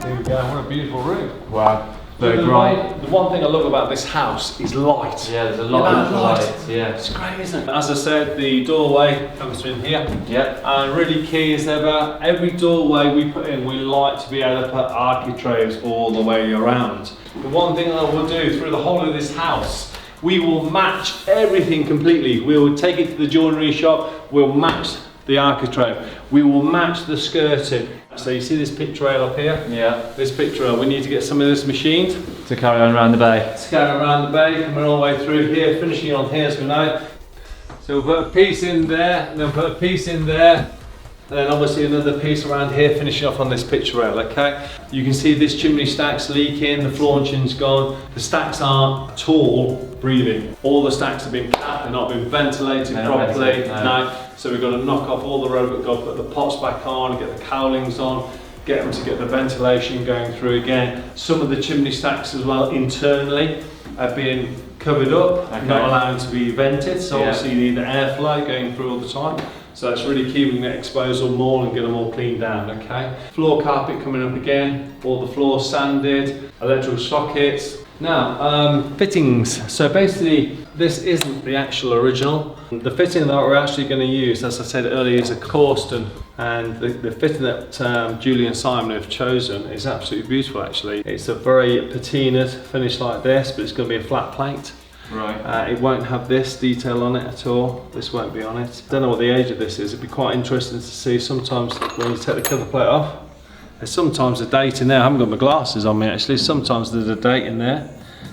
There we go, what a beautiful room. Wow. Very the bright. The one thing I love about this house is light. Yeah, there's a lot of light. Yeah. It's great, isn't it? As I said, the doorway comes in here. Yeah. And really key is ever, every doorway we put in, we like to be able to put architraves all the way around. The one thing I will do through the whole of this house, we will match everything completely. We will take it to the joinery shop, we'll match the architrave. We will match the skirting. So you see this picture rail up here? Yeah. This picture rail, we need to get some of this machined. To carry on around the bay. To carry around the bay, coming all the way through here, finishing on here as we know. So we'll put a piece in there, and then put a piece in there, and then obviously another piece around here, finishing off on this picture rail, okay? You can see this chimney stack's leaking, the flaunching's gone. The stacks aren't at all breathing. All the stacks have been capped, they're not been ventilated properly. No. So we've got to knock off all the rubber, we've got to put the pots back on, get the cowlings on, get them to get the ventilation going through again. Some of the chimney stacks as well internally are being covered up, not allowed to be vented, so obviously you need the airflow going through all the time. So that's really key. We can expose them all and get them all cleaned down, okay? Floor carpet coming up again, all the floors sanded, electrical sockets. Now, fittings. So basically, this isn't the actual original. The fitting that we're actually going to use, as I said earlier, is a Corsten. And the fitting that Julie and Simon have chosen is absolutely beautiful actually. It's a very patinaed finish like this, but it's going to be a flat plate. Right. It won't have this detail on it at all. This won't be on it. Don't know what the age of this is. It'd be quite interesting to see sometimes when you take the cover plate off. There's sometimes a date in there. I haven't got my glasses on me actually. Sometimes there's a date in there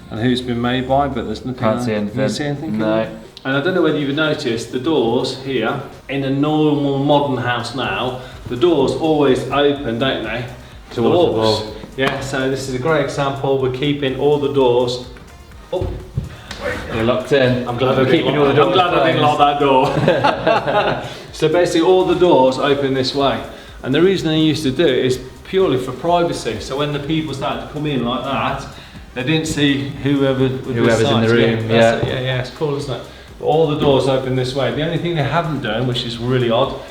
and who's been made by, but there's nothing. Can't see anything. Can you see anything? No. And I don't know whether you've noticed the doors here in a normal modern house now. The doors always open, don't they? Towards the wall. Yeah. So this is a great example. We're keeping all the doors. Oh. You're locked in. I'm glad I didn't lock that door. So basically all the doors open this way. And the reason they used to do it is purely for privacy. So when the people started to come in like that, they didn't see whoever's in the room. Yeah, it's cool, isn't it? But all the doors open this way. The only thing they haven't done, which is really odd,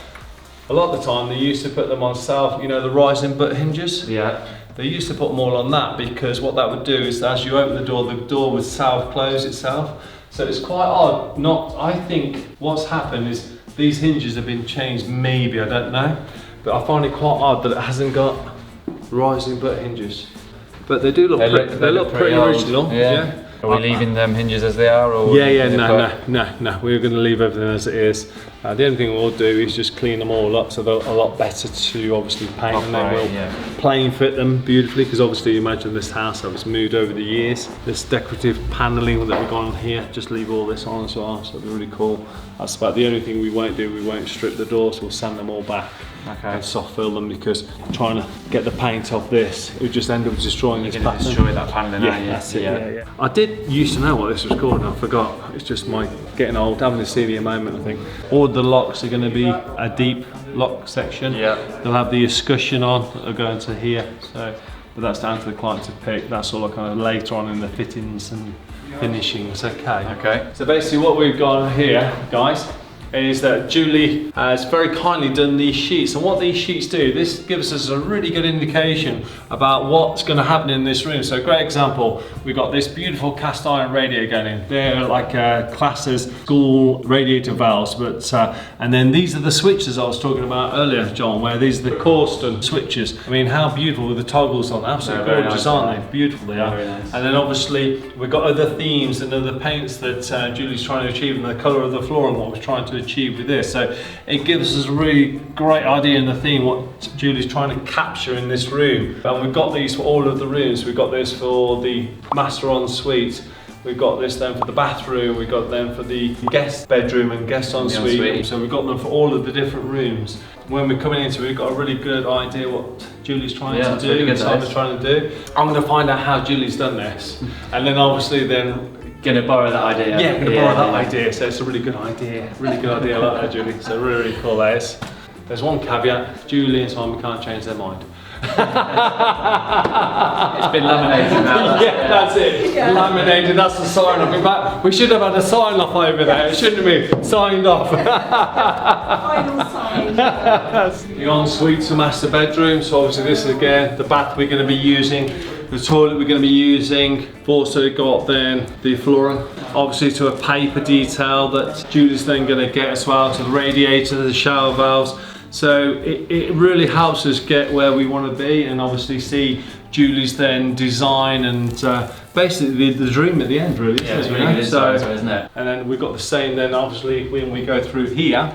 a lot of the time they used to put them on self, you know, the rising butt hinges. Yeah. They used to put them all on that because what that would do is that as you open the door would self-close itself. So it's quite odd. I think what's happened is these hinges have been changed, maybe, I don't know. But I find it quite odd that it hasn't got rising butt hinges. But they do look they look pretty original. Yeah. Are we leaving them hinges as they are? Or No. We're going to leave everything as it is. The only thing we'll do is just clean them all up so they're a lot better to obviously paint, and then we'll plain fit them beautifully, because obviously you imagine this house that was moved over the years. This decorative panelling that we've got on here, just leave all this on as well, so it'll be really cool. That's about the only thing we won't do. We won't strip the doors, we'll sand them all back. And soft fill them, because trying to get the paint off this, it would just end up destroying this pattern. Destroy that paneling, that's it. Yeah. I did used to know what this was called and I forgot. It's just my getting old, having a senior moment, I think. All the locks are going to be a deep lock section. Yeah. They'll have the escutcheon on that are going to here. So, but that's down to the client to pick. That's all kind of later on in the fittings and finishings. Okay. So basically what we've got here, guys, is that Julie has very kindly done these sheets, and what these sheets do, this gives us a really good indication about what's going to happen in this room. So a great example, we've got this beautiful cast iron radiator going in. They're like classed as school radiator valves, but and then these are the switches I was talking about earlier, John, where these are the Corsten switches. I mean, how beautiful with the toggles on, absolutely gorgeous, aren't they? Beautiful they are. Nice. And then obviously we've got other themes and other paints that Julie's trying to achieve, and the colour of the floor and what we're trying to achieve with this. So it gives us a really great idea in the theme what Julie's trying to capture in this room. And we've got these for all of the rooms. We've got this for the master ensuite. We've got this then for the bathroom. We've got them for the guest bedroom and guest ensuite. So we've got them for all of the different rooms. When we're coming into it, we've got a really good idea what Julie's trying to do and Simon's trying to do. I'm going to find out how Julie's done this, and then obviously Gonna borrow that idea. Yeah, gonna borrow that idea. So it's a really good idea. Really good idea. I like that, Julie. So really cool. There's one caveat. Julie and Simon can't change their mind. It's been laminated now. Yeah, that's it. Yeah. Laminated, that's the sign off. In fact, we should have had a sign off over there, shouldn't we? Signed off. Final sign. The ensuite to master bedroom. So obviously this is again the bath we're going to be using, the toilet we're going to be using. We've also got then the flooring, obviously to a paper detail that Julie's then going to get as well, to the radiator, the shower valves. So it really helps us get where we want to be, and obviously see Julie's then design and basically the dream at the end, really. Yeah, it's really good inside, isn't it? And then we've got the same then obviously when we go through here.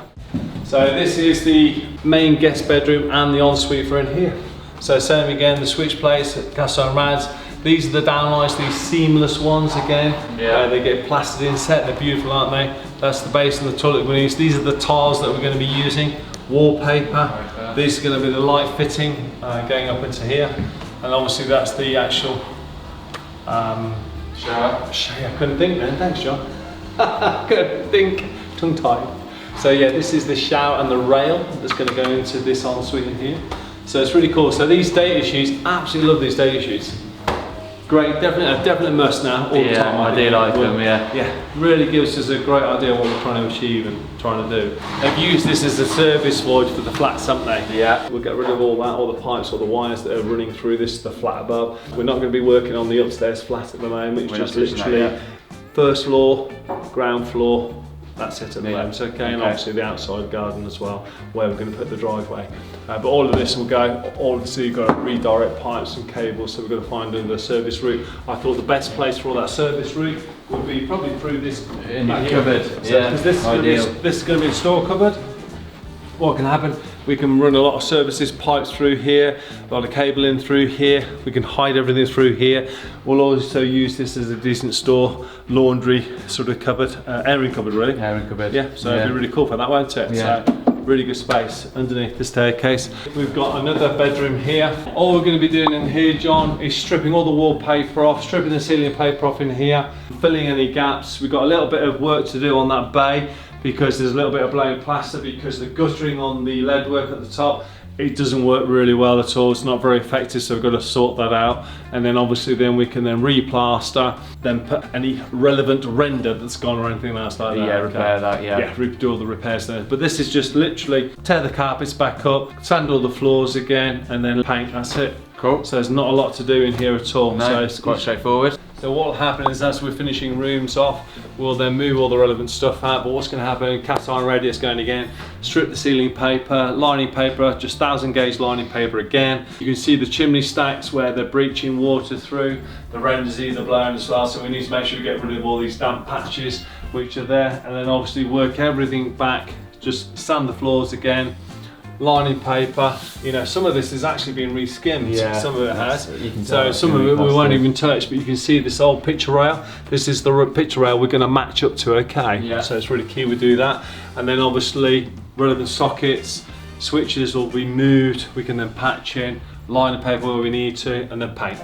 So this is the main guest bedroom and the ensuite for in here. So same again, the switch plates, cast iron rads. These are the downlights, these seamless ones again. Yeah. They get plastered in set, they're beautiful, aren't they? That's the base and the toilet we're going to use. These are the tiles that we're going to be using. Wallpaper. These are going to be the light fitting going up into here. And obviously that's the actual Shower. I couldn't think then, thanks John. Couldn't think, tongue tied. So yeah, this is the shower and the rail that's going to go into this ensuite in here. So it's really cool. So these data sheets, absolutely love these data sheets. Great, definitely a definite must now. All the time, I do like them, yeah. Yeah, really gives us a great idea what we're trying to achieve and trying to do. They've used this as a service void for the flats, haven't they? Yeah. We'll get rid of all that, all the pipes, all the wires that are running through this, the flat above. We're not going to be working on the upstairs flat at the moment. It's just literally first floor, ground floor. That's it at the moment, okay, and obviously the outside garden as well, where we're going to put the driveway. But all of this will go, so you've got to redirect pipes and cables, so we've got to find the service route. I thought the best place for all that service route would be probably through this in the cupboard. So, Yeah, this is going to be a store cupboard. What can happen? We can run a lot of services, pipes through here, a lot of cabling through here. We can hide everything through here. We'll also use this as a decent store, laundry sort of cupboard, airing cupboard really. Airing cupboard. Yeah, so it'd be really cool for that, won't it? Yeah. So, really good space underneath the staircase. We've got another bedroom here. All we're going to be doing in here, John, is stripping all the wallpaper off, stripping the ceiling paper off in here, filling any gaps. We've got a little bit of work to do on that bay, because there's a little bit of blown plaster, because the guttering on the lead work at the top, it doesn't work really well at all. It's not very effective, so we've got to sort that out. And then obviously then we can then re-plaster, then put any relevant render that's gone or anything else like that. Yeah, repair that, yeah. Yeah, do all the repairs there. But this is just literally tear the carpets back up, sand all the floors again, and then paint, that's it. Cool. So there's not a lot to do in here at all. No, So it's quite straightforward. So what will happen is, as we're finishing rooms off, we'll then move all the relevant stuff out. But what's going to happen, cast iron radius going again, strip the ceiling paper, lining paper, just 1000 gauge lining paper again. You can see the chimney stacks where they're breaching water through. The render's either blown as well, so we need to make sure we get rid of all these damp patches which are there, and then obviously work everything back, just sand the floors again. Lining paper, you know, some of this has actually been re-skimmed, some of it has. You can so some of it we won't even touch, but you can see this old picture rail. This is the picture rail we're going to match up to, okay? Yeah. So it's really key we do that. And then obviously relevant sockets, switches will be moved, we can then patch in, line the paper where we need to, and then paint.